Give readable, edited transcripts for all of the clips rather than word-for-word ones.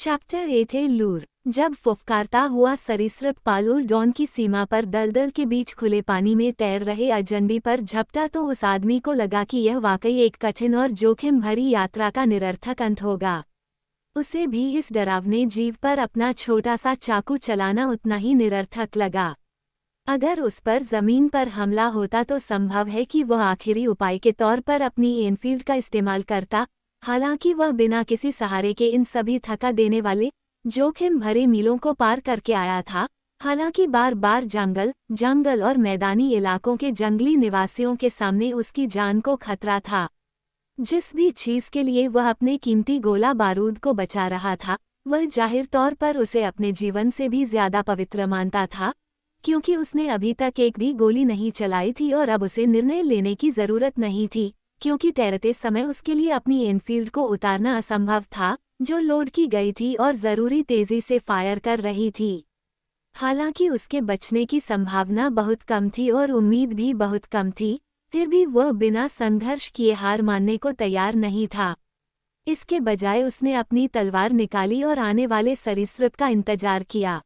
Chapter 8 लूर। जब फुफकारता हुआ सरीसृप पालूर डॉन की सीमा पर दलदल के बीच खुले पानी में तैर रहे अजनबी पर झपटा तो उस आदमी को लगा कि यह वाकई एक कठिन और जोखिम भरी यात्रा का निरर्थक अंत होगा। उसे भी इस डरावने जीव पर अपना छोटा सा चाकू चलाना उतना ही निरर्थक लगा। अगर उस पर जमीन पर हमला होता तो संभव है कि वह आखिरी उपाय के तौर पर अपनी एनफील्ड का इस्तेमाल करता। हालांकि वह बिना किसी सहारे के इन सभी थका देने वाले जोखिम भरे मीलों को पार करके आया था। हालांकि बार बार जंगल और मैदानी इलाकों के जंगली निवासियों के सामने उसकी जान को खतरा था। जिस भी चीज के लिए वह अपने कीमती गोला बारूद को बचा रहा था, वह जाहिर तौर पर उसे अपने जीवन से भी ज्यादा पवित्र मानता था, क्योंकि उसने अभी तक एक भी गोली नहीं चलाई थी और अब उसे निर्णय लेने की जरूरत नहीं थी, क्योंकि तैरते समय उसके लिए अपनी एनफील्ड को उतारना असंभव था, जो लोड की गई थी और जरूरी तेजी से फायर कर रही थी। हालांकि उसके बचने की संभावना बहुत कम थी और उम्मीद भी बहुत कम थी, फिर भी वह बिना संघर्ष किए हार मानने को तैयार नहीं था। इसके बजाय उसने अपनी तलवार निकाली और आने वाले सरीसृप का इंतजार किया।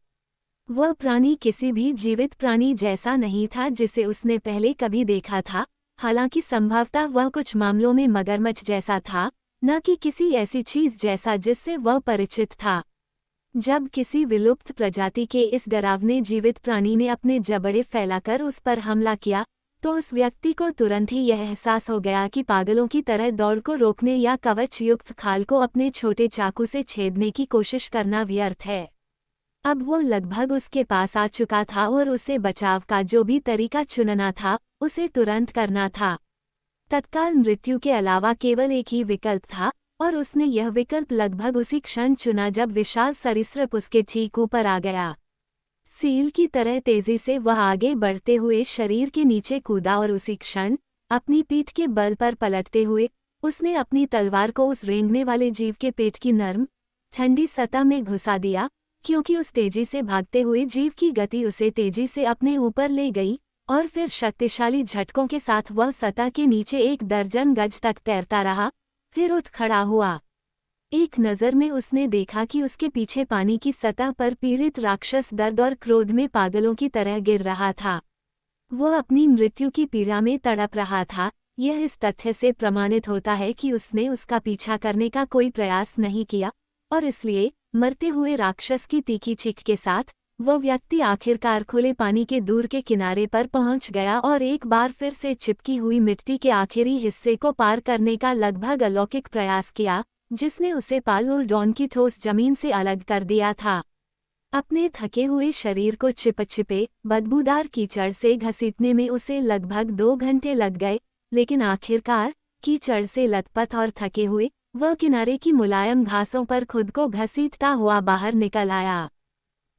वह प्राणी किसी भी जीवित प्राणी जैसा नहीं था जिसे उसने पहले कभी देखा था। हालांकि संभवतः वह कुछ मामलों में मगरमच्छ जैसा था, न कि किसी ऐसी चीज जैसा जिससे वह परिचित था। जब किसी विलुप्त प्रजाति के इस डरावने जीवित प्राणी ने अपने जबड़े फैलाकर उस पर हमला किया, तो उस व्यक्ति को तुरंत ही यह एहसास हो गया कि पागलों की तरह दौड़ को रोकने या कवच युक्त खाल को अपने छोटे चाकू से छेदने की कोशिश करना व्यर्थ है। अब वो लगभग उसके पास आ चुका था और उसे बचाव का जो भी तरीका चुनना था, उसे तुरंत करना था। तत्काल मृत्यु के अलावा केवल एक ही विकल्प था, और उसने यह विकल्प लगभग उसी क्षण चुना जब विशाल सरीसृप उसके ठीक ऊपर आ गया। सील की तरह तेजी से वह आगे बढ़ते हुए शरीर के नीचे कूदा और उसी क्षण अपनी पीठ के बल पर पलटते हुए उसने अपनी तलवार को उस रेंगने वाले जीव के पेट की नर्म ठंडी सतह में घुसा दिया, क्योंकि उस तेजी से भागते हुए जीव की गति उसे तेजी से अपने ऊपर ले गई और फिर शक्तिशाली झटकों के साथ वह सतह के नीचे 1 दर्जन गज तक तैरता रहा, फिर उठ खड़ा हुआ। एक नज़र में उसने देखा कि उसके पीछे पानी की सतह पर पीड़ित राक्षस दर्द और क्रोध में पागलों की तरह गिर रहा था। वह अपनी मृत्यु की पीड़ा में तड़प रहा था। यह इस तथ्य से प्रमाणित होता है कि उसने उसका पीछा करने का कोई प्रयास नहीं किया, और इसलिए मरते हुए राक्षस की तीखी चीख के साथ वह व्यक्ति आखिरकार खुले पानी के दूर के किनारे पर पहुंच गया और एक बार फिर से चिपकी हुई मिट्टी के आखिरी हिस्से को पार करने का लगभग अलौकिक प्रयास किया, जिसने उसे पालूर डॉन की ठोस जमीन से अलग कर दिया था। अपने थके हुए शरीर को चिपचिपे बदबूदार कीचड़ से घसीटने में उसे लगभग 2 घंटे लग गए, लेकिन आखिरकार कीचड़ से लथपथ और थके हुए वह किनारे की मुलायम घासों पर खुद को घसीटता हुआ बाहर निकल आया।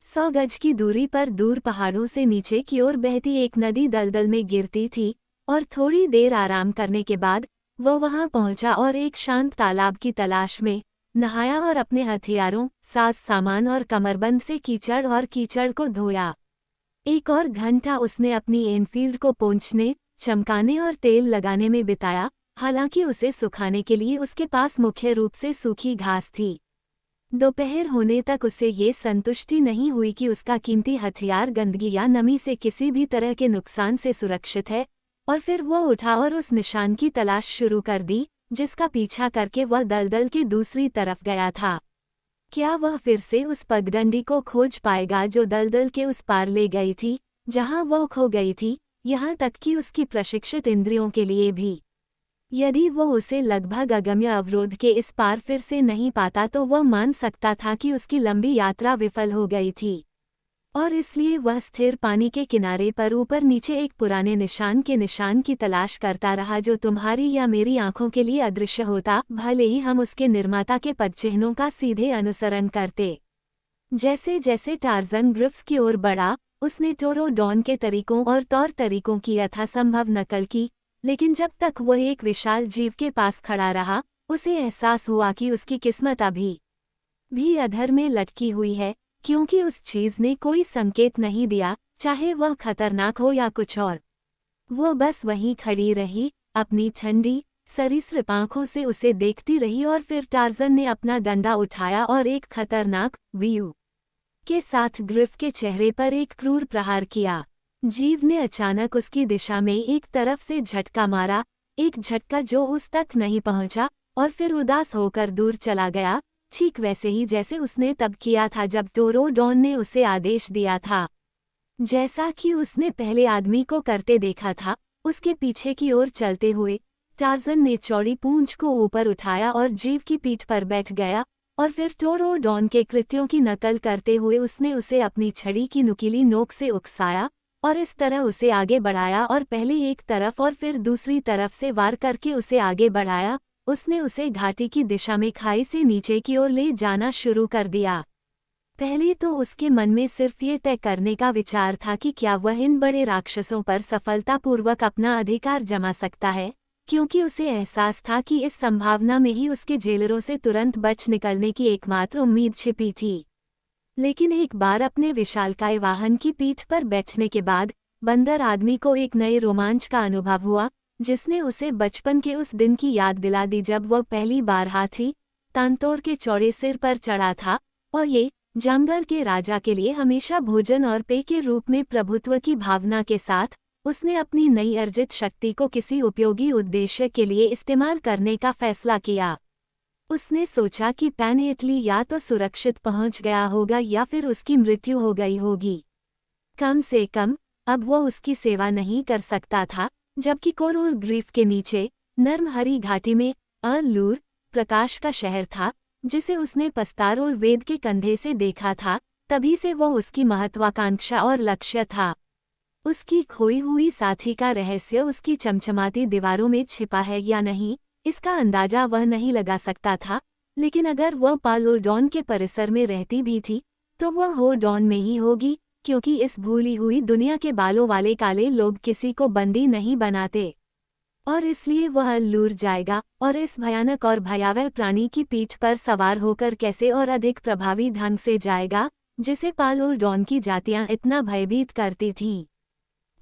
100 गज की दूरी पर दूर पहाड़ों से नीचे की ओर बहती एक नदी दलदल में गिरती थी, और थोड़ी देर आराम करने के बाद वह वहां पहुंचा और एक शांत तालाब की तलाश में नहाया और अपने हथियारों, साज सामान और कमरबंद से कीचड़ को धोया। 1 और घंटा उसने अपनी एनफील्ड को पोंछने, चमकाने और तेल लगाने में बिताया। हालांकि उसे सुखाने के लिए उसके पास मुख्य रूप से सूखी घास थी। दोपहर होने तक उसे ये संतुष्टि नहीं हुई कि उसका कीमती हथियार गंदगी या नमी से किसी भी तरह के नुकसान से सुरक्षित है, और फिर वह उठा और उस निशान की तलाश शुरू कर दी जिसका पीछा करके वह दलदल के दूसरी तरफ गया था। क्या वह फिर से उस पगडंडी को खोज पाएगा जो दलदल के उस पार ले गई थी, जहां वह खो गई थी, यहाँ तक कि उसकी प्रशिक्षित इंद्रियों के लिए भी? यदि वो उसे लगभग अगम्य अवरोध के इस पार फिर से नहीं पाता तो वह मान सकता था कि उसकी लंबी यात्रा विफल हो गई थी, और इसलिए वह स्थिर पानी के किनारे पर ऊपर नीचे एक पुराने निशान की तलाश करता रहा जो तुम्हारी या मेरी आंखों के लिए अदृश्य होता, भले ही हम उसके निर्माता के पदचिह्नों का सीधे अनुसरण करते। जैसे जैसे टार्जन ग्रिफ्स की ओर बढ़ा, उसने टोरो डॉन के तरीकों और तौर तरीकों की यथासंभव नकल की, लेकिन जब तक वह एक विशाल जीव के पास खड़ा रहा, उसे एहसास हुआ कि उसकी किस्मत अभी भी अधर में लटकी हुई है, क्योंकि उस चीज ने कोई संकेत नहीं दिया, चाहे वह खतरनाक हो या कुछ और। वह बस वहीं खड़ी रही, अपनी ठंडी सरीसृप आंखों से उसे देखती रही और फिर टार्ज़न ने अपना डंडा उठाया और एक खतरनाक व्यू के साथ ग्रिफ के चेहरे पर एक क्रूर प्रहार किया। जीव ने अचानक उसकी दिशा में एक तरफ से झटका मारा, एक झटका जो उस तक नहीं पहुंचा, और फिर उदास होकर दूर चला गया, ठीक वैसे ही जैसे उसने तब किया था जब टोरोडॉन ने उसे आदेश दिया था। जैसा कि उसने पहले आदमी को करते देखा था, उसके पीछे की ओर चलते हुए टार्ज़न ने चौड़ी पूंछ को ऊपर उठाया और जीव की पीठ पर बैठ गया, और फिर टोरोडॉन के कृत्यों की नकल करते हुए उसने उसे अपनी छड़ी की नुकीली नोक से उकसाया और इस तरह उसे आगे बढ़ाया और पहले एक तरफ और फिर दूसरी तरफ से वार करके उसे आगे बढ़ाया। उसने उसे घाटी की दिशा में खाई से नीचे की ओर ले जाना शुरू कर दिया। पहले तो उसके मन में सिर्फ ये तय करने का विचार था कि क्या वह इन बड़े राक्षसों पर सफलतापूर्वक अपना अधिकार जमा सकता है, क्योंकि उसे एहसास था कि इस संभावना में ही उसके जेलरों से तुरंत बच निकलने की एकमात्र उम्मीद छिपी थी। लेकिन एक बार अपने विशालकाय वाहन की पीठ पर बैठने के बाद बंदर आदमी को एक नए रोमांच का अनुभव हुआ, जिसने उसे बचपन के उस दिन की याद दिला दी जब वह पहली बार हाथी तांतोर के चौड़े सिर पर चढ़ा था और ये जंगल के राजा के लिए हमेशा भोजन और पेय के रूप में प्रभुत्व की भावना के साथ उसने अपनी नई अर्जित शक्ति को किसी उपयोगी उद्देश्य के लिए इस्तेमाल करने का फैसला किया। उसने सोचा कि पैन इटली या तो सुरक्षित पहुंच गया होगा या फिर उसकी मृत्यु हो गई होगी। कम से कम अब वो उसकी सेवा नहीं कर सकता था, जबकि कोरोल ग्रीफ के नीचे नर्म हरी घाटी में अल-लूर प्रकाश का शहर था, जिसे उसने पस्तारोल वेद के कंधे से देखा था। तभी से वो उसकी महत्वाकांक्षा और लक्ष्य था। उसकी खोई हुई साथी का रहस्य उसकी चमचमाती दीवारों में छिपा है या नहीं, इसका अंदाजा वह नहीं लगा सकता था, लेकिन अगर वह पालोडॉन के परिसर में रहती भी थी तो वह होडॉन में ही होगी, क्योंकि इस भूली हुई दुनिया के बालों वाले काले लोग किसी को बंदी नहीं बनाते। और इसलिए वह अल्लूर जाएगा और इस भयानक और भयावह प्राणी की पीठ पर सवार होकर कैसे और अधिक प्रभावी ढंग से जाएगा, जिसे पालोडॉन की जातियां इतना भयभीत करती थीं।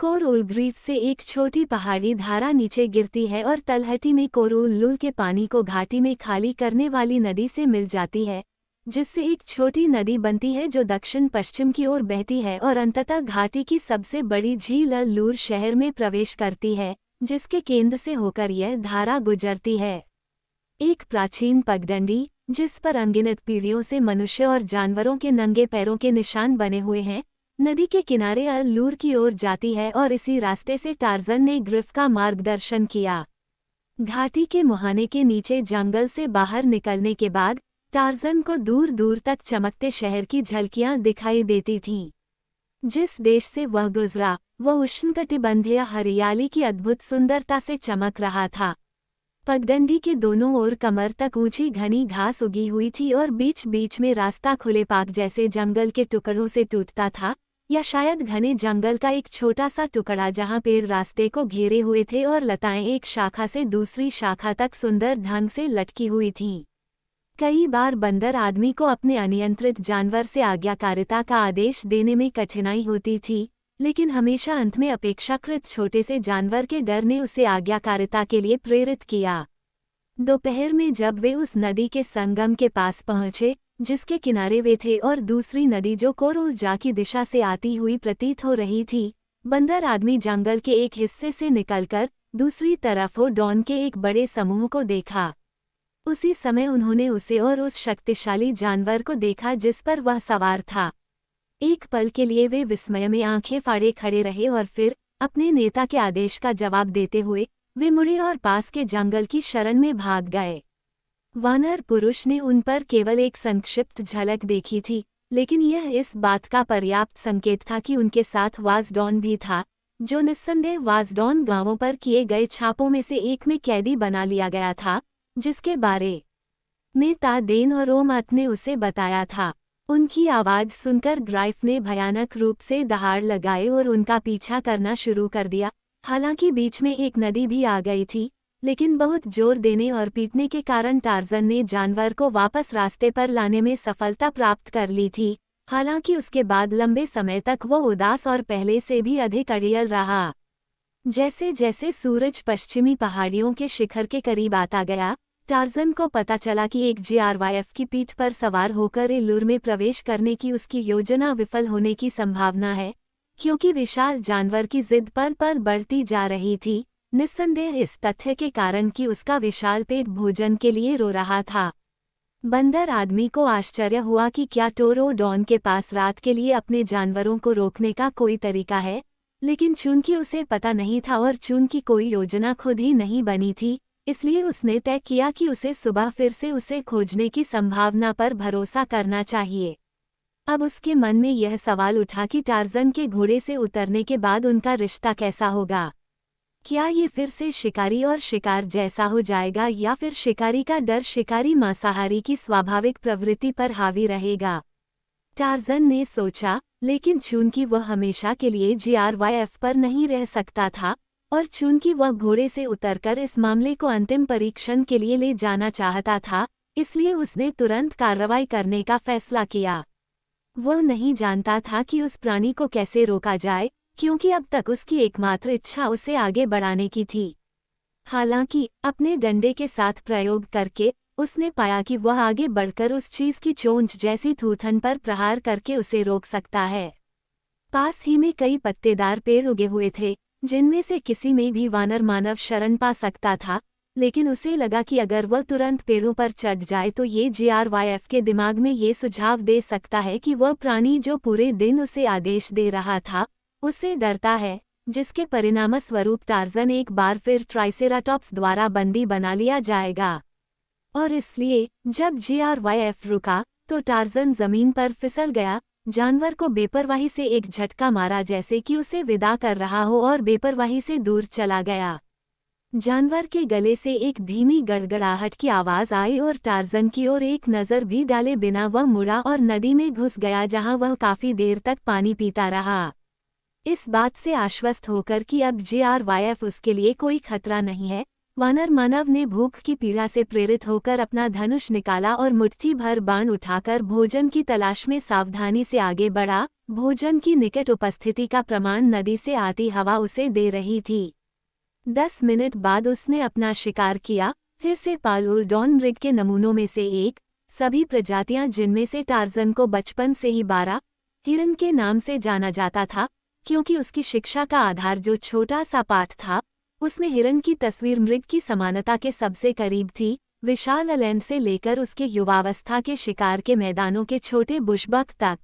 कोरोल ग्रीफ से एक छोटी पहाड़ी धारा नीचे गिरती है और तलहटी में कोरोल के पानी को घाटी में खाली करने वाली नदी से मिल जाती है, जिससे एक छोटी नदी बनती है जो दक्षिण पश्चिम की ओर बहती है और अंततः घाटी की सबसे बड़ी झील अल-लूर शहर में प्रवेश करती है, जिसके केंद्र से होकर यह धारा गुजरती है। एक प्राचीन पगडंडी, जिस पर अनगिनत पीढ़ियों से मनुष्य और जानवरों के नंगे पैरों के निशान बने हुए हैं, नदी के किनारे अल-लूर की ओर जाती है और इसी रास्ते से टार्ज़न ने ग्रिफ का मार्गदर्शन किया। घाटी के मुहाने के नीचे जंगल से बाहर निकलने के बाद टार्ज़न को दूर दूर तक चमकते शहर की झलकियां दिखाई देती थीं। जिस देश से वह गुजरा वह उष्णकटिबंधीय हरियाली की अद्भुत सुंदरता से चमक रहा था। पगडंडी के दोनों ओर कमर तक ऊंची घनी घास उगी हुई थी और बीच बीच में रास्ता खुले पाक जैसे जंगल के टुकड़ों से टूटता था, या शायद घने जंगल का एक छोटा सा टुकड़ा जहां पेड़ रास्ते को घेरे हुए थे और लताएं एक शाखा से दूसरी शाखा तक सुंदर ढंग से लटकी हुई थीं। कई बार बंदर आदमी को अपने अनियंत्रित जानवर से आज्ञाकारिता का आदेश देने में कठिनाई होती थी, लेकिन हमेशा अंत में अपेक्षाकृत छोटे से जानवर के डर ने उसे आज्ञाकारिता के लिए प्रेरित किया। दोपहर में जब वे उस नदी के संगम के पास पहुंचे जिसके किनारे वे थे और दूसरी नदी जो कोरोलजा की दिशा से आती हुई प्रतीत हो रही थी, बंदर आदमी जंगल के एक हिस्से से निकलकर दूसरी तरफ होडॉन के एक बड़े समूह को देखा। उसी समय उन्होंने उसे और उस शक्तिशाली जानवर को देखा जिस पर वह सवार था। एक पल के लिए वे विस्मय में आंखें फाड़े खड़े रहे और फिर अपने नेता के आदेश का जवाब देते हुए वे मुड़े और पास के जंगल की शरण में भाग गए। वानर पुरुष ने उन पर केवल एक संक्षिप्त झलक देखी थी, लेकिन यह इस बात का पर्याप्त संकेत था कि उनके साथ वाजडॉन भी था, जो निस्संदेह वाजडॉन गांवों पर किए गए छापों में से एक में कैदी बना लिया गया था, जिसके बारे में तादेन और ओमत ने उसे बताया था। उनकी आवाज़ सुनकर ग्राइफ ने भयानक रूप से दहाड़ लगाए और उनका पीछा करना शुरू कर दिया। हालांकि बीच में एक नदी भी आ गई थी, लेकिन बहुत जोर देने और पीटने के कारण टार्ज़न ने जानवर को वापस रास्ते पर लाने में सफलता प्राप्त कर ली थी। हालांकि उसके बाद लंबे समय तक वो उदास और पहले से भी अधिक अड़ियल रहा। जैसे जैसे सूरज पश्चिमी पहाड़ियों के शिखर के करीब आता गया, टार्ज़न को पता चला कि एक जीआरवाईएफ की पीठ पर सवार होकर एल्लूर में प्रवेश करने की उसकी योजना विफल होने की संभावना है, क्योंकि विशाल जानवर की जिद पल पल बढ़ती जा रही थी, निस्संदेह इस तथ्य के कारण कि उसका विशाल पेट भोजन के लिए रो रहा था। बंदर आदमी को आश्चर्य हुआ कि क्या टोरोडॉन के पास रात के लिए अपने जानवरों को रोकने का कोई तरीका है, लेकिन चूंकि उसे पता नहीं था और चूंकि कोई योजना खुद ही नहीं बनी थी, इसलिए उसने तय किया कि उसे सुबह फिर से उसे खोजने की संभावना पर भरोसा करना चाहिए। अब उसके मन में यह सवाल उठा कि टार्ज़न के घोड़े से उतरने के बाद उनका रिश्ता कैसा होगा। क्या ये फिर से शिकारी और शिकार जैसा हो जाएगा या फिर शिकारी का डर शिकारी मांसाहारी की स्वाभाविक प्रवृत्ति पर हावी रहेगा। टार्ज़न ने सोचा, लेकिन चूंकि वह हमेशा के लिए जीआरवाईएफ पर नहीं रह सकता था और चूंकि वह घोड़े से उतरकर इस मामले को अंतिम परीक्षण के लिए ले जाना चाहता था, इसलिए उसने तुरंत कार्रवाई करने का फैसला किया। वह नहीं जानता था कि उस प्राणी को कैसे रोका जाए, क्योंकि अब तक उसकी एकमात्र इच्छा उसे आगे बढ़ाने की थी। हालांकि अपने डंडे के साथ प्रयोग करके उसने पाया कि वह आगे बढ़कर उस चीज की चोंच जैसी थूथन पर प्रहार करके उसे रोक सकता है। पास ही में कई पत्तेदार पेड़ उगे हुए थे, जिनमें से किसी में भी वानर मानव शरण पा सकता था, लेकिन उसे लगा कि अगर वह तुरंत पेड़ों पर चढ़ जाए तो ये जीआरवाईएफ के दिमाग में ये सुझाव दे सकता है कि वह प्राणी जो पूरे दिन उसे आदेश दे रहा था, उससे डरता है, जिसके परिणामस्वरूप टार्ज़न एक बार फिर ट्राइसेराटॉप्स द्वारा बंदी बना लिया जाएगा। और इसलिए जब जीआरवाईएफ रुका तो टार्ज़न जमीन पर फिसल गया, जानवर को बेपरवाही से एक झटका मारा जैसे कि उसे विदा कर रहा हो और बेपरवाही से दूर चला गया। जानवर के गले से एक धीमी गड़गड़ाहट की आवाज़ आई और टार्ज़न की ओर एक नज़र भी डाले बिना वह मुड़ा और नदी में घुस गया, जहां वह काफ़ी देर तक पानी पीता रहा। इस बात से आश्वस्त होकर कि अब जीआरवाईएफ उसके लिए कोई खतरा नहीं है, वानर मानव ने भूख की पीड़ा से प्रेरित होकर अपना धनुष निकाला और मुट्ठी भर बाण उठाकर भोजन की तलाश में सावधानी से आगे बढ़ा। भोजन की निकट उपस्थिति का प्रमाण नदी से आती हवा उसे दे रही थी। 10 मिनट बाद उसने अपना शिकार किया, फिर से पालूर मृग के नमूनों में से एक, सभी प्रजातियां जिनमें से टार्ज़न को बचपन से ही बारा हिरन के नाम से जाना जाता था, क्योंकि उसकी शिक्षा का आधार जो छोटा सा पाठ था, उसमें हिरन की तस्वीर मृग की समानता के सबसे करीब थी। विशाल एलेन से लेकर उसके युवावस्था के शिकार के मैदानों के छोटे बुशबक तक।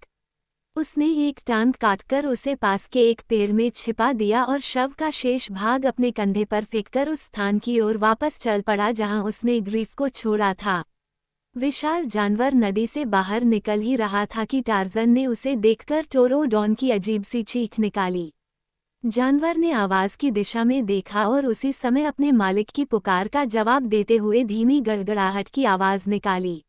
उसने एक टांग काटकर उसे पास के एक पेड़ में छिपा दिया और शव का शेष भाग अपने कंधे पर फेंककर उस स्थान की ओर वापस चल पड़ा जहां उसने ग्रीफ को छोड़ा था। विशाल जानवर नदी से बाहर निकल ही रहा था कि टार्ज़न ने उसे देखकर टोरोडॉन की अजीब सी चीख निकाली। जानवर ने आवाज की दिशा में देखा और उसी समय अपने मालिक की पुकार का जवाब देते हुए धीमी गड़गड़ाहट की आवाज निकाली।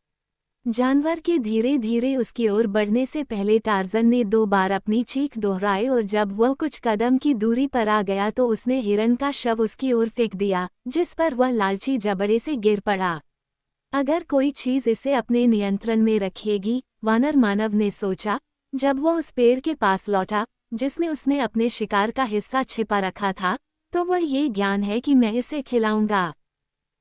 जानवर के धीरे धीरे उसकी ओर बढ़ने से पहले टार्ज़न ने 2 बार अपनी चीख दोहराई और जब वह कुछ कदम की दूरी पर आ गया तो उसने हिरन का शव उसकी ओर फेंक दिया, जिस पर वह लालची जबड़े से गिर पड़ा। अगर कोई चीज इसे अपने नियंत्रण में रखेगी, वानर मानव ने सोचा। जब वह उस पेड़ के पास लौटा जिसमें उसने अपने शिकार का हिस्सा छिपा रखा था, तो वह ये ज्ञान है कि मैं इसे खिलाऊंगा।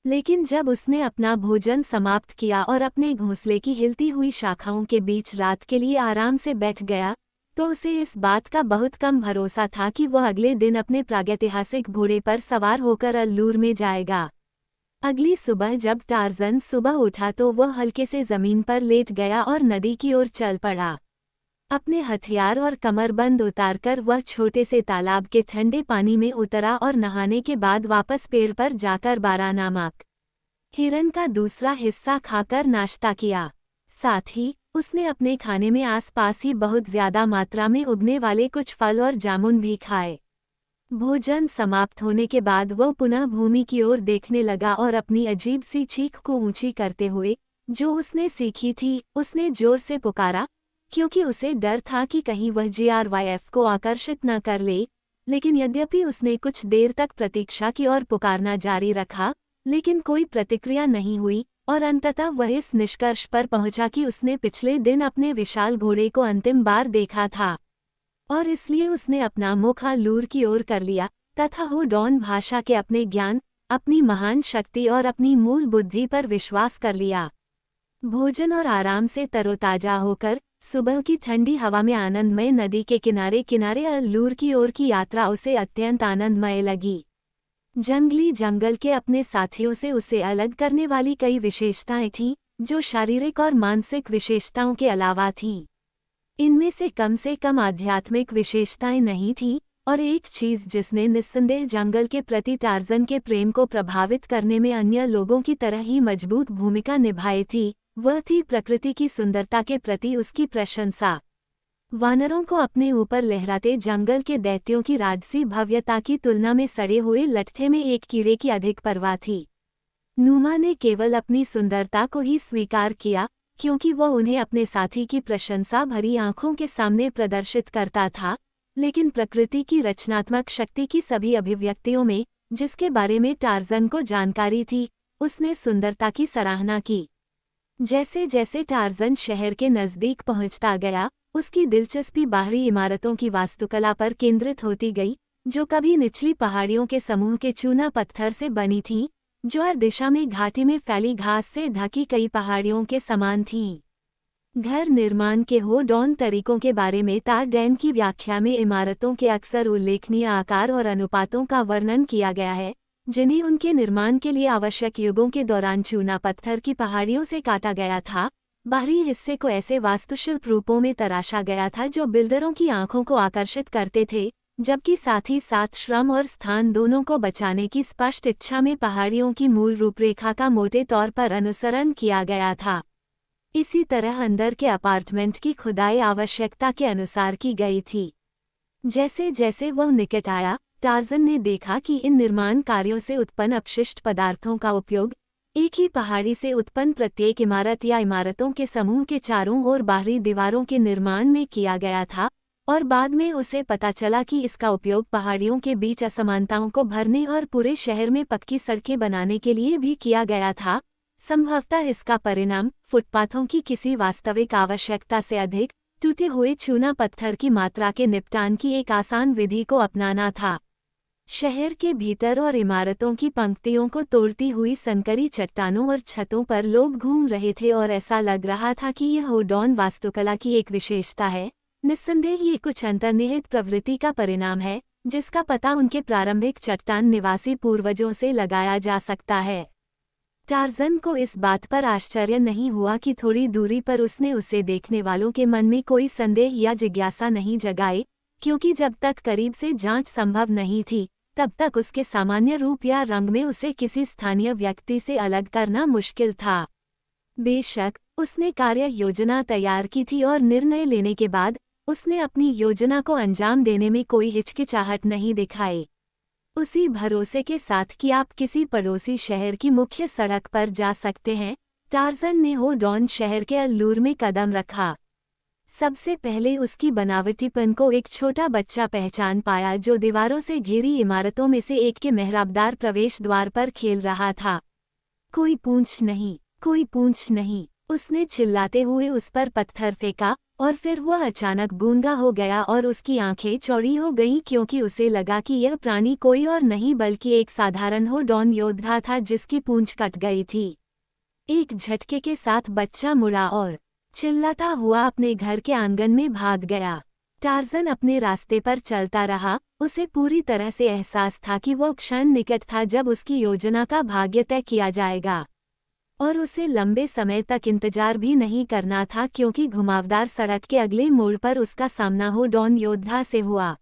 लेकिन जब उसने अपना भोजन समाप्त किया और अपने घोंसले की हिलती हुई शाखाओं के बीच रात के लिए आराम से बैठ गया, तो उसे इस बात का बहुत कम भरोसा था कि वह अगले दिन अपने प्रागैतिहासिक घोड़े पर सवार होकर अल्लूर में जाएगा। अगली सुबह जब टार्ज़न सुबह उठा तो वह हल्के से जमीन पर लेट गया और नदी की ओर चल पड़ा। अपने हथियार और कमरबंद उतारकर वह छोटे से तालाब के ठंडे पानी में उतरा और नहाने के बाद वापस पेड़ पर जाकर बारा नामक हिरन का दूसरा हिस्सा खाकर नाश्ता किया। साथ ही उसने अपने खाने में आसपास ही बहुत ज्यादा मात्रा में उगने वाले कुछ फल और जामुन भी खाए। भोजन समाप्त होने के बाद वह पुनः भूमि की ओर देखने लगा और अपनी अजीब सी चीख को ऊंची करते हुए, जो उसने सीखी थी, उसने जोर से पुकारा, क्योंकि उसे डर था कि कहीं वह जीआरवाईएफ को आकर्षित न कर ले। लेकिन यद्यपि उसने कुछ देर तक प्रतीक्षा की और पुकारना जारी रखा, लेकिन कोई प्रतिक्रिया नहीं हुई और अंततः वह इस निष्कर्ष पर पहुंचा कि उसने पिछले दिन अपने विशाल घोड़े को अंतिम बार देखा था और इसलिए उसने अपना मुख अल्लूर की ओर कर लिया, तथा होडॉन भाषा के अपने ज्ञान, अपनी महान शक्ति और अपनी मूल बुद्धि पर विश्वास कर लिया। भोजन और आराम से तरोताजा होकर सुबह की ठंडी हवा में आनंदमय नदी के किनारे किनारे अल्लूर की ओर की यात्रा उसे अत्यंत आनंदमय लगी। जंगली जंगल के अपने साथियों से उसे अलग करने वाली कई विशेषताएं थीं, जो शारीरिक और मानसिक विशेषताओं के अलावा थीं। इनमें से कम आध्यात्मिक विशेषताएं नहीं थीं, और एक चीज जिसने निस्संदेह जंगल के प्रति टार्ज़न के प्रेम को प्रभावित करने में अन्य लोगों की तरह ही मजबूत भूमिका निभाई थी, वह थी प्रकृति की सुंदरता के प्रति उसकी प्रशंसा। वानरों को अपने ऊपर लहराते जंगल के दैत्यों की राजसी भव्यता की तुलना में सड़े हुए लट्ठे में एक कीड़े की अधिक परवाह थी। नूमा ने केवल अपनी सुंदरता को ही स्वीकार किया, क्योंकि वह उन्हें अपने साथी की प्रशंसा भरी आंखों के सामने प्रदर्शित करता था, लेकिन प्रकृति की रचनात्मक शक्ति की सभी अभिव्यक्तियों में, जिसके बारे में टार्ज़न को जानकारी थी, उसने सुंदरता की सराहना की। जैसे जैसे टार्ज़न शहर के नज़दीक पहुंचता गया, उसकी दिलचस्पी बाहरी इमारतों की वास्तुकला पर केंद्रित होती गई, जो कभी निचली पहाड़ियों के समूह के चूना पत्थर से बनी थीं, जो हर दिशा में घाटी में फैली घास से ढकी कई पहाड़ियों के समान थीं। घर निर्माण के होडॉन तरीकों के बारे में टार्डेन की व्याख्या में इमारतों के अक्सर उल्लेखनीय आकार और अनुपातों का वर्णन किया गया है, जिन्हें उनके निर्माण के लिए आवश्यक युगों के दौरान चूना पत्थर की पहाड़ियों से काटा गया था। बाहरी हिस्से को ऐसे वास्तुशिल्प रूपों में तराशा गया था जो बिल्डरों की आंखों को आकर्षित करते थे, जबकि साथ ही साथ श्रम और स्थान दोनों को बचाने की स्पष्ट इच्छा में पहाड़ियों की मूल रूपरेखा का मोटे तौर पर अनुसरण किया गया था। इसी तरह अंदर के अपार्टमेंट की खुदाई आवश्यकता के अनुसार की गई थी। जैसे जैसे वह निकट आया, टार्ज़न ने देखा कि इन निर्माण कार्यों से उत्पन्न अपशिष्ट पदार्थों का उपयोग एक ही पहाड़ी से उत्पन्न प्रत्येक इमारत या इमारतों के समूह के चारों ओर बाहरी दीवारों के निर्माण में किया गया था, और बाद में उसे पता चला कि इसका उपयोग पहाड़ियों के बीच असमानताओं को भरने और पूरे शहर में पक्की सड़कें बनाने के लिए भी किया गया था। संभवतः इसका परिणाम फुटपाथों की किसी वास्तविक आवश्यकता से अधिक टूटे हुए चूना पत्थर की मात्रा के निपटान की एक आसान विधि को अपनाना था। शहर के भीतर और इमारतों की पंक्तियों को तोड़ती हुई संकरी चट्टानों और छतों पर लोग घूम रहे थे और ऐसा लग रहा था कि यह होडॉन वास्तुकला की एक विशेषता है। निस्संदेह ये कुछ अंतर्निहित प्रवृत्ति का परिणाम है, जिसका पता उनके प्रारंभिक चट्टान निवासी पूर्वजों से लगाया जा सकता है। टार्ज़न को इस बात पर आश्चर्य नहीं हुआ कि थोड़ी दूरी पर उसने उसे देखने वालों के मन में कोई संदेह या जिज्ञासा नहीं जगाई, क्योंकि जब तक करीब से जांच संभव नहीं थी, तब तक उसके सामान्य रूप या रंग में उसे किसी स्थानीय व्यक्ति से अलग करना मुश्किल था। बेशक उसने कार्य योजना तैयार की थी और निर्णय लेने के बाद उसने अपनी योजना को अंजाम देने में कोई हिचकिचाहट नहीं दिखाई। उसी भरोसे के साथ कि आप किसी पड़ोसी शहर की मुख्य सड़क पर जा सकते हैं, टार्ज़न ने होडॉन शहर के अल्लूर में कदम रखा। सबसे पहले उसकी बनावटीपन को एक छोटा बच्चा पहचान पाया जो दीवारों से घिरी इमारतों में से एक के मेहराबदार प्रवेश द्वार पर खेल रहा था। कोई पूंछ नहीं, कोई पूंछ नहीं, उसने चिल्लाते हुए उस पर पत्थर फेंका, और फिर वह अचानक गूंगा हो गया और उसकी आंखें चौड़ी हो गईं क्योंकि उसे लगा कि यह प्राणी कोई और नहीं बल्कि एक साधारण होडॉन योद्धा था जिसकी पूंछ कट गई थी। एक झटके के साथ बच्चा मुड़ा और चिल्लाता हुआ अपने घर के आंगन में भाग गया। टार्ज़न अपने रास्ते पर चलता रहा, उसे पूरी तरह से एहसास था कि वो क्षण निकट था जब उसकी योजना का भाग्य तय किया जाएगा, और उसे लंबे समय तक इंतजार भी नहीं करना था क्योंकि घुमावदार सड़क के अगले मोड़ पर उसका सामना होडॉन योद्धा से हुआ।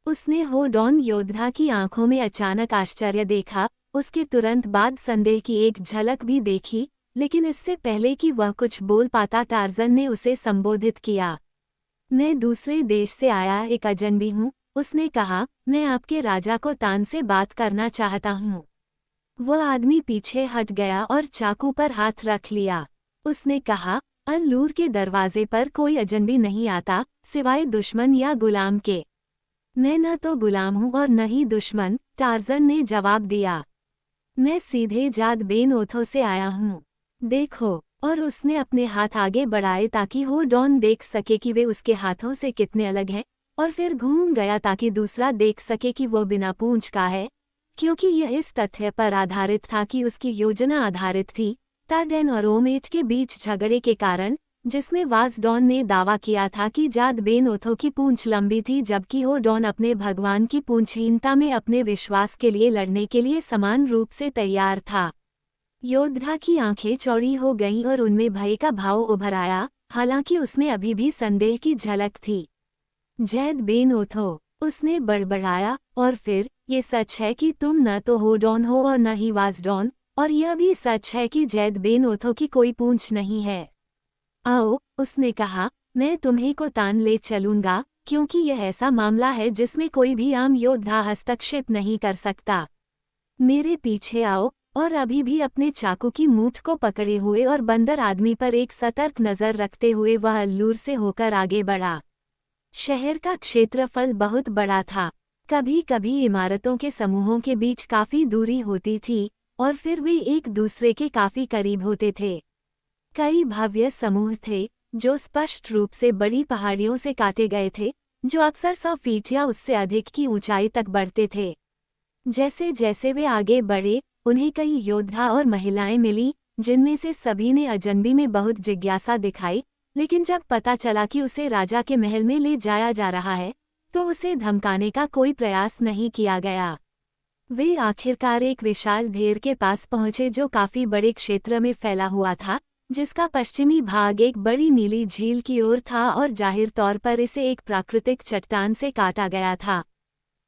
उसने होडॉन योद्धा की आंखों में अचानक आश्चर्य देखा, उसके तुरंत बाद संदेह की एक झलक भी देखी, लेकिन इससे पहले कि वह कुछ बोल पाता टार्ज़न ने उसे संबोधित किया। मैं दूसरे देश से आया एक अजनबी हूँ, उसने कहा। मैं आपके राजा को तान से बात करना चाहता हूँ। वह आदमी पीछे हट गया और चाकू पर हाथ रख लिया। उसने कहा, अल्लूर के दरवाजे पर कोई अजनबी नहीं आता, सिवाय दुश्मन या गुलाम के। मैं न तो गुलाम हूँ और न ही दुश्मन, टार्ज़न ने जवाब दिया। मैं सीधे जाद बेन ओथो से आया हूँ। देखो, और उसने अपने हाथ आगे बढ़ाए ताकि होडॉन देख सके कि वे उसके हाथों से कितने अलग हैं, और फिर घूम गया ताकि दूसरा देख सके कि वो बिना पूंछ का है, क्योंकि यह इस तथ्य पर आधारित था कि उसकी योजना आधारित थी ताडेन और ओमेट के बीच झगड़े के कारण, जिसमें वाजडॉन ने दावा किया था कि जाद बेन ओथो की पूंछ लंबी थी, जबकि होडॉन अपने भगवान की पूंछहीनता में अपने विश्वास के लिए लड़ने के लिए समान रूप से तैयार था। योद्धा की आंखें चौड़ी हो गईं और उनमें भय का भाव उभर आया, हालांकि उसमें अभी भी संदेह की झलक थी। जैद बेन ओथो, उसने बड़बड़ाया, और फिर, ये सच है कि तुम न तो होडॉन हो और न ही वाजडॉन, और यह भी सच है कि जैद बेन ओथो की कोई पूंछ नहीं है। आओ, उसने कहा, मैं तुम्हें को तान ले चलूंगा, क्योंकि यह ऐसा मामला है जिसमें कोई भी आम योद्धा हस्तक्षेप नहीं कर सकता। मेरे पीछे आओ, और अभी भी अपने चाकू की मूठ को पकड़े हुए और बंदर आदमी पर एक सतर्क नजर रखते हुए वह अल्लूर से होकर आगे बढ़ा। शहर का क्षेत्रफल बहुत बड़ा था। कभी कभी इमारतों के समूहों के बीच काफी दूरी होती थी, और फिर वे एक दूसरे के काफी करीब होते थे। कई भव्य समूह थे, जो स्पष्ट रूप से बड़ी पहाड़ियों से काटे गए थे, जो अक्सर 100 फीट या उससे अधिक की ऊंचाई तक बढ़ते थे। जैसे जैसे वे आगे बढ़े, उन्हें कई योद्धा और महिलाएं मिली, जिनमें से सभी ने अजनबी में बहुत जिज्ञासा दिखाई, लेकिन जब पता चला कि उसे राजा के महल में ले जाया जा रहा है, तो उसे धमकाने का कोई प्रयास नहीं किया गया। वे आखिरकार एक विशाल ढेर के पास पहुंचे जो काफी बड़े क्षेत्र में फैला हुआ था, जिसका पश्चिमी भाग एक बड़ी नीली झील की ओर था और जाहिर तौर पर इसे एक प्राकृतिक चट्टान से काटा गया था।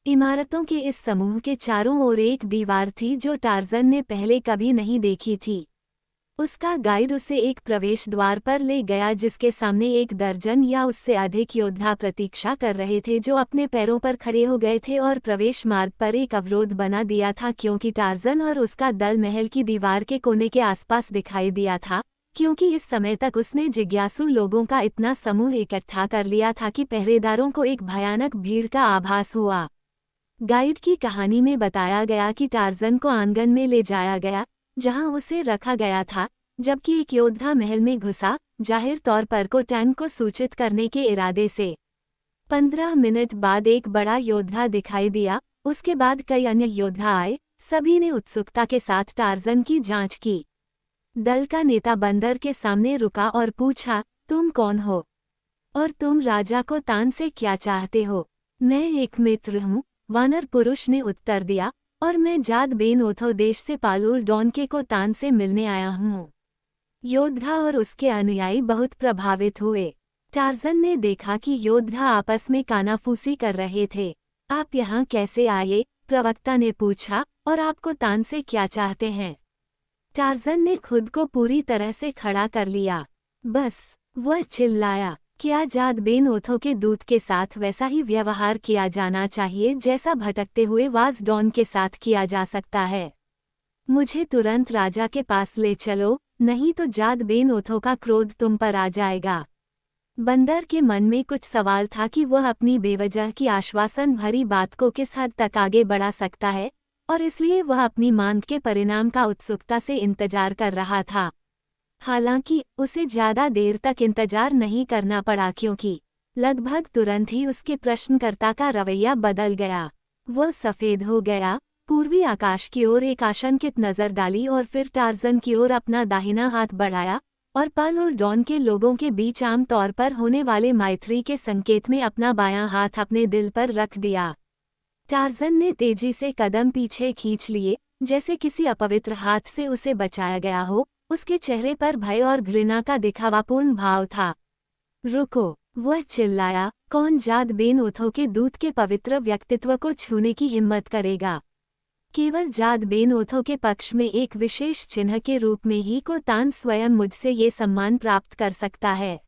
इमारतों के इस समूह के चारों ओर एक दीवार थी जो टार्जन ने पहले कभी नहीं देखी थी। उसका गाइड उसे एक प्रवेश द्वार पर ले गया जिसके सामने 1 दर्जन या उससे अधिक योद्धा प्रतीक्षा कर रहे थे जो अपने पैरों पर खड़े हो गए थे और प्रवेश मार्ग पर एक अवरोध बना दिया था, क्योंकि टार्जन और उसका दल महल की दीवार के कोने के आसपास दिखाई दिया था, क्योंकि इस समय तक उसने जिज्ञासु लोगों का इतना समूह इकट्ठा कर लिया था कि पहरेदारों को एक भयानक भीड़ का आभास हुआ। गाइड की कहानी में बताया गया कि टार्जन को आंगन में ले जाया गया, जहां उसे रखा गया था, जबकि एक योद्धा महल में घुसा, जाहिर तौर पर कोटैन को सूचित करने के इरादे से। 15 मिनट बाद एक बड़ा योद्धा दिखाई दिया, उसके बाद कई अन्य योद्धा आए, सभी ने उत्सुकता के साथ टार्जन की जांच की। दल का नेता बंदर के सामने रुका और पूछा, तुम कौन हो? और तुम राजा को तान से क्या चाहते हो? मैं एक मित्र हूँ, वानर पुरुष ने उत्तर दिया, और मैं जाद बेन ओथो देश से पालूर डॉन के को तान से मिलने आया हूँ। योद्धा और उसके अनुयायी बहुत प्रभावित हुए। टार्जन ने देखा कि योद्धा आपस में कानाफूसी कर रहे थे। आप यहाँ कैसे आए? प्रवक्ता ने पूछा, और आपको तान से क्या चाहते हैं? टार्जन ने खुद को पूरी तरह से खड़ा कर लिया। बस, वह चिल्लाया, क्या जाद बेन ओथो के दूत के साथ वैसा ही व्यवहार किया जाना चाहिए जैसा भटकते हुए वाजडॉन के साथ किया जा सकता है? मुझे तुरंत राजा के पास ले चलो, नहीं तो जाद बेन ओथो का क्रोध तुम पर आ जाएगा। बंदर के मन में कुछ सवाल था कि वह अपनी बेवजह की आश्वासन भरी बात को किस हद तक आगे बढ़ा सकता है, और इसलिए वह अपनी मांग के परिणाम का उत्सुकता से इंतजार कर रहा था। हालांकि उसे ज्यादा देर तक इंतजार नहीं करना पड़ा, क्योंकि लगभग तुरंत ही उसके प्रश्नकर्ता का रवैया बदल गया। वह सफेद हो गया, पूर्वी आकाश की ओर एक आशंकित नजर डाली और फिर टार्जन की ओर अपना दाहिना हाथ बढ़ाया और पालूर डॉन के लोगों के बीच आम तौर पर होने वाले मैत्री के संकेत में अपना बायां हाथ अपने दिल पर रख दिया। टार्जन ने तेजी से कदम पीछे खींच लिए, जैसे किसी अपवित्र हाथ से उसे बचाया गया हो। उसके चेहरे पर भय और घृणा का दिखावापूर्ण भाव था। रुको, वह चिल्लाया, कौन जाद बेन ओथो के दूत के पवित्र व्यक्तित्व को छूने की हिम्मत करेगा? केवल जाद बेन ओथो के पक्ष में एक विशेष चिन्ह के रूप में ही को तान स्वयं मुझसे ये सम्मान प्राप्त कर सकता है।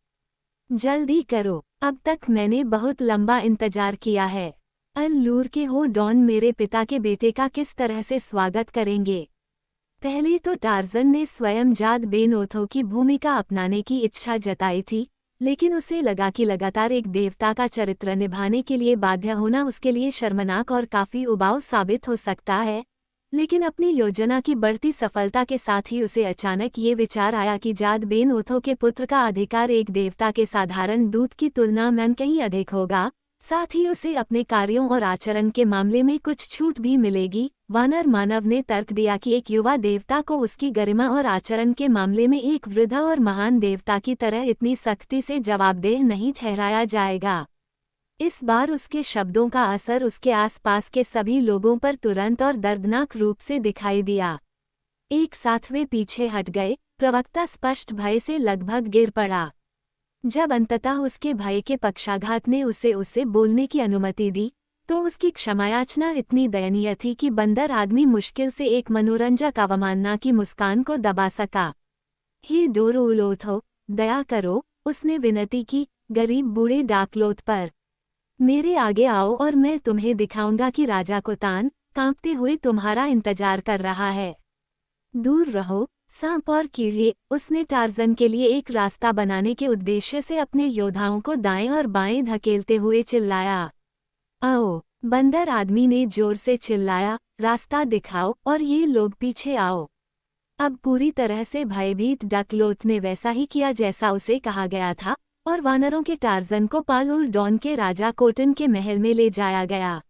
जल्दी करो, अब तक मैंने बहुत लंबा इंतजार किया है। अल्लूर के हो डॉन मेरे पिता के बेटे का किस तरह से स्वागत करेंगे? पहले तो टार्जन ने स्वयं जाद बेन ओथो की भूमिका अपनाने की इच्छा जताई थी, लेकिन उसे लगा कि लगातार एक देवता का चरित्र निभाने के लिए बाध्य होना उसके लिए शर्मनाक और काफी उबाऊ साबित हो सकता है। लेकिन अपनी योजना की बढ़ती सफलता के साथ ही उसे अचानक ये विचार आया कि जाद बेन ओथो के पुत्र का अधिकार एक देवता के साधारण दूत की तुलना में कहीं अधिक होगा। साथ ही उसे अपने कार्यों और आचरण के मामले में कुछ छूट भी मिलेगी। वानर मानव ने तर्क दिया कि एक युवा देवता को उसकी गरिमा और आचरण के मामले में एक वृद्ध और महान देवता की तरह इतनी सख्ती से जवाबदेह नहीं ठहराया जाएगा। इस बार उसके शब्दों का असर उसके आसपास के सभी लोगों पर तुरंत और दर्दनाक रूप से दिखाई दिया। एक साथ वे पीछे हट गए। प्रवक्ता स्पष्ट भय से लगभग गिर पड़ा। जब अंततः उसके भय के पक्षाघात ने उसे बोलने की अनुमति दी, तो उसकी क्षमायाचना इतनी दयनीय थी कि बंदर आदमी मुश्किल से एक मनोरंजक अवमानना की मुस्कान को दबा सका। हे डोरोलोथो, दया करो, उसने विनती की, गरीब बूढ़े डाकलोथ पर। मेरे आगे आओ और मैं तुम्हें दिखाऊंगा कि राजा कोतान कांपते हुए तुम्हारा इंतजार कर रहा है। दूर रहो, सांप और कीड़े। उसने टार्जन के लिए एक रास्ता बनाने के उद्देश्य से अपने योद्धाओं को दाएं और बाएं धकेलते हुए चिल्लाया। आओ, बंदर आदमी ने जोर से चिल्लाया, रास्ता दिखाओ और ये लोग पीछे आओ। अब पूरी तरह से भयभीत डकलोथ ने वैसा ही किया जैसा उसे कहा गया था, और वानरों के टार्जन को पालूर डॉन के राजा कोटन के महल में ले जाया गया।